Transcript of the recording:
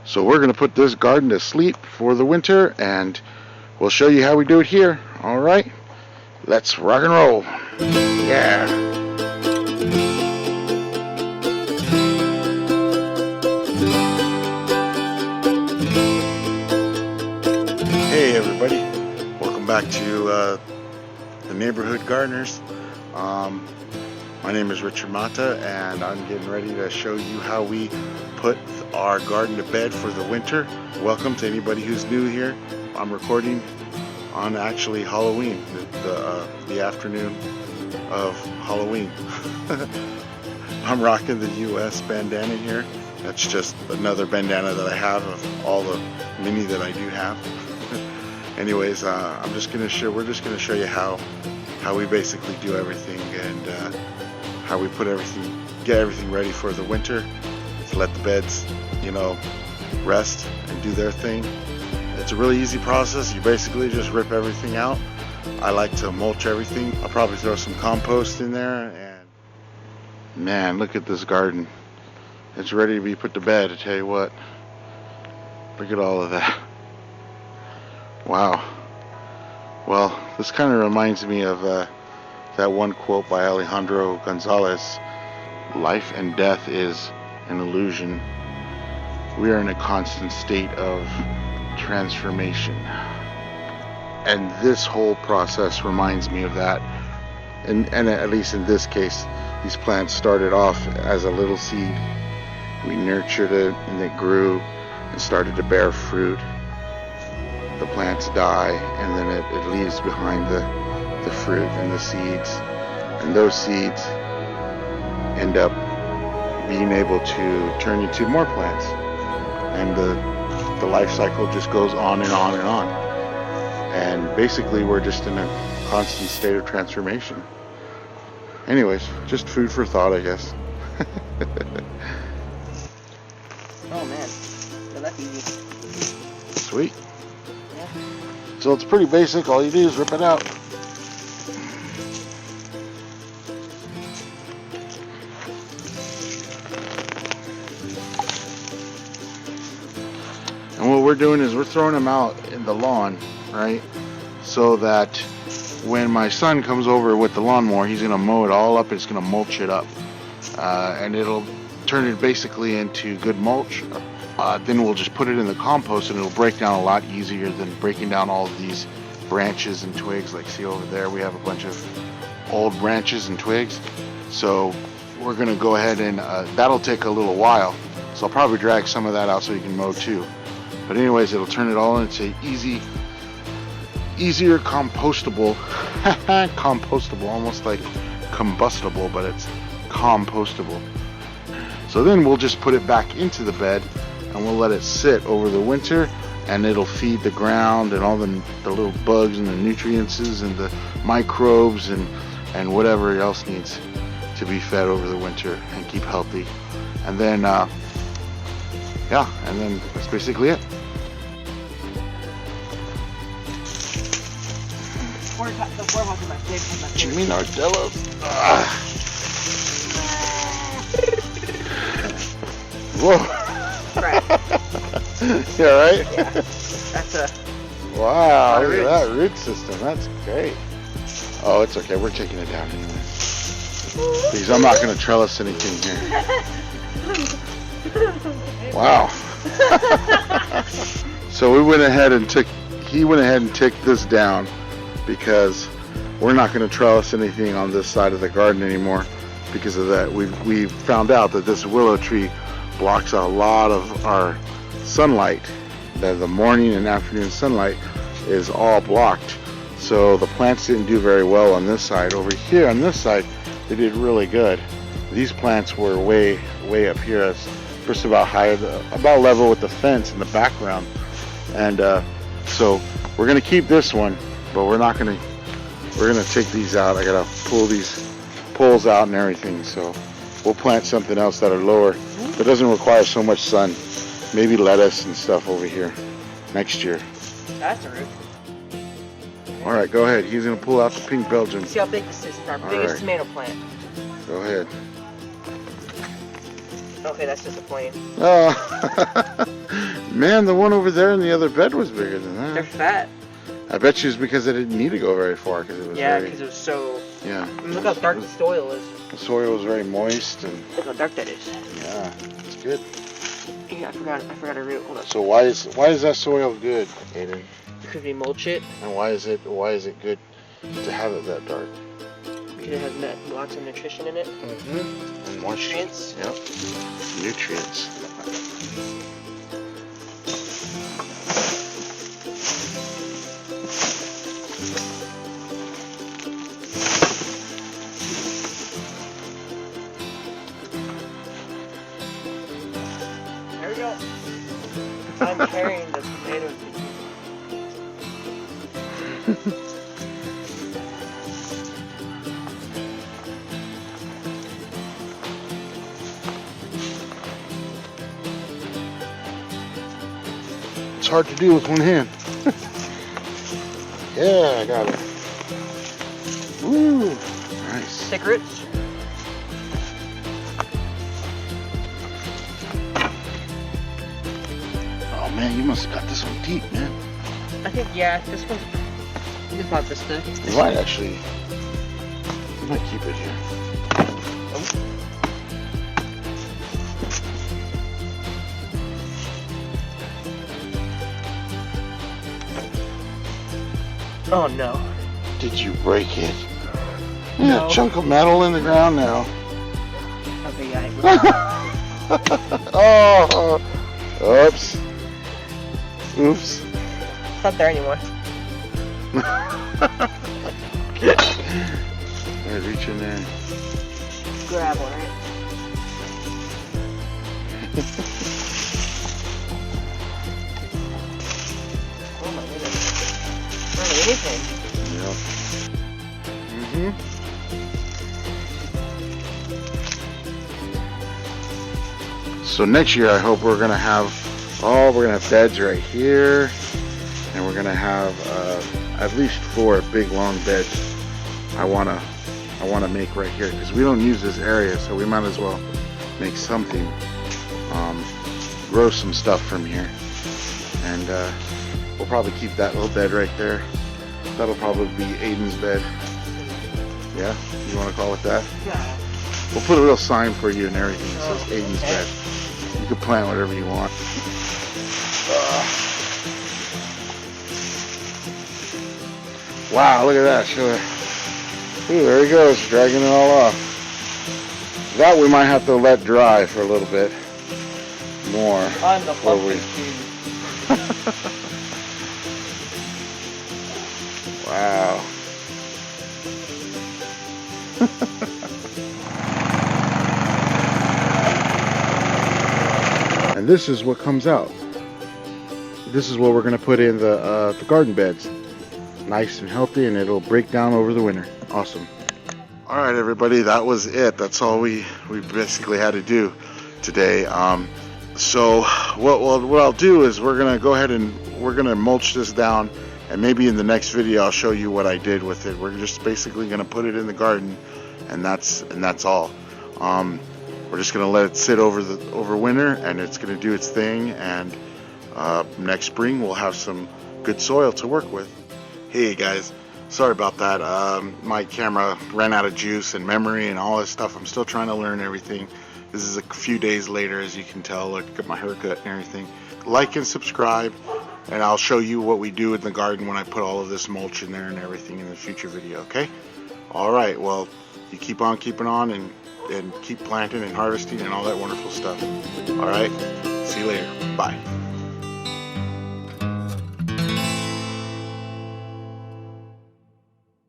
So we're going to put this garden to sleep for the winter, and we'll show you how we do it here. All right, let's rock and roll. Yeah. Hey everybody, welcome back to the Neighborhood Gardeners. My name is Richard Mata, and I'm getting ready to show you how we put our garden to bed for the winter. Welcome to anybody who's new here. I'm recording on actually Halloween, the afternoon of Halloween. I'm rocking the US bandana here. That's just another bandana that I have of all the many that I do have. Anyways, we're just gonna show you how we basically do everything, and how we get everything ready for the winter, to let the beds, rest and do their thing. It's a really easy process. You basically just rip everything out. I like to mulch everything. I'll probably throw some compost in there, and man, look at this garden. It's ready to be put to bed, I tell you what. Look at all of that. Wow. Well, this kind of reminds me of that one quote by Alejandro Gonzalez: life and death is an illusion. We are in a constant state of transformation. And this whole process reminds me of that. And at least in this case, these plants started off as a little seed. We nurtured it, and it grew and started to bear fruit. The plants die, and then it leaves behind the fruit and the seeds, and those seeds end up being able to turn into more plants, and the life cycle just goes on and on and on. And basically we're just in a constant state of transformation. Anyways, just food for thought, I guess. Oh man, so that's easy. Sweet. Yeah. So it's pretty basic. All you do is rip it out. And what we're doing is we're throwing them out in the lawn, right? So that when my son comes over with the lawnmower, he's gonna mow it all up. It's gonna mulch it up, and it'll turn it basically into good mulch. Then we'll just put it in the compost, and it'll break down a lot easier than breaking down all of these branches and twigs. Like, see over there, we have a bunch of old branches and twigs. So we're gonna go ahead and that'll take a little while. So I'll probably drag some of that out so you can mow too. But anyways, it'll turn it all into easier compostable, compostable, almost like combustible, but it's compostable. So then we'll just put it back into the bed, and we'll let it sit over the winter, and it'll feed the ground and all the little bugs and the nutrients and the microbes and whatever else needs to be fed over the winter and keep healthy. And then and then that's basically it. Jimmy Nardello. Whoa. Right. Yeah, right? Yeah. That's a... Wow, look at that root system. That's great. Oh, it's okay. We're taking it down anyway. Because I'm not going to trellis anything here. Wow. So he went ahead and took this down, because we're not going to trellis anything on this side of the garden anymore because of that. We found out that this willow tree blocks a lot of our sunlight. The morning and afternoon sunlight is all blocked. So the plants didn't do very well on this side. Over here on this side, they did really good. These plants were way up here. It's just about about level with the fence in the background. And so we're gonna keep this one, but we're gonna take these out. I gotta pull these poles out and everything. So we'll plant something else that are lower, that doesn't require so much sun. Maybe lettuce and stuff over here next year. That's a root. All right, go ahead. He's gonna pull out the pink Belgian. See how big this is. It's our biggest tomato plant. Go ahead. Okay, that's disappointing. Oh, Man, the one over there in the other bed was bigger than that. They're fat. I bet you it's because they didn't need to go very far because it was Because it was so. Yeah. I mean, look how dark the soil is. The soil was very moist and. Look how dark that is. Yeah, it's good. Yeah, I forgot to read. Hold on. So why is that soil good, Aiden? Because we mulch it. And why is it good to have it that dark? Because it has lots of nutrition in it. Mm-hmm. And Nutrients. Yep. Nutrients. There we go. I'm carrying the tomatoes. It's hard to do with one hand. Yeah, I got it. Woo! Nice. Cigarettes. Oh man, you must have got this one deep, man. I think, yeah, this one's. We bought this stuff. You might actually. You might keep it here. Oh no. Did you break it? No. Yeah, a chunk of metal in the ground now. Okay, yeah. Oh, oops. Oops. It's not there anymore. Alright, reach in there. Grab one, right? Oh my goodness. Not anything. Yep. So next year I hope we're gonna have beds right here, and we're gonna have at least 4 big long beds. I wanna make right here because we don't use this area, so we might as well make something. Grow some stuff from here, and we'll probably keep that little bed right there. That'll probably be Aiden's bed. Yeah, you want to call it that? Yeah. We'll put a little sign for you and everything that says Aiden's bed. You can plant whatever you want. Wow, look at that. Ooh, there he goes, dragging it all off. That we might have to let dry for a little bit more. I'm the before we... Wow. And this is what comes out. This is what we're going to put in the garden beds. Nice and healthy, and it'll break down over the winter. Awesome. All right, everybody, that was it. That's all we basically had to do today. So what I'll do is we're going to go ahead and we're going to mulch this down, and maybe in the next video I'll show you what I did with it. We're just basically going to put it in the garden, and that's all. We're just going to let it sit over winter, and it's going to do its thing, and next spring we'll have some good soil to work with. Hey guys, sorry about that. My camera ran out of juice and memory and all this stuff. I'm still trying to learn everything. This is a few days later, as you can tell. Look at my haircut and everything. Like and subscribe, and I'll show you what we do in the garden when I put all of this mulch in there and everything in the future video, okay? All right, well, you keep on keeping on and keep planting and harvesting and all that wonderful stuff. All right, see you later. Bye.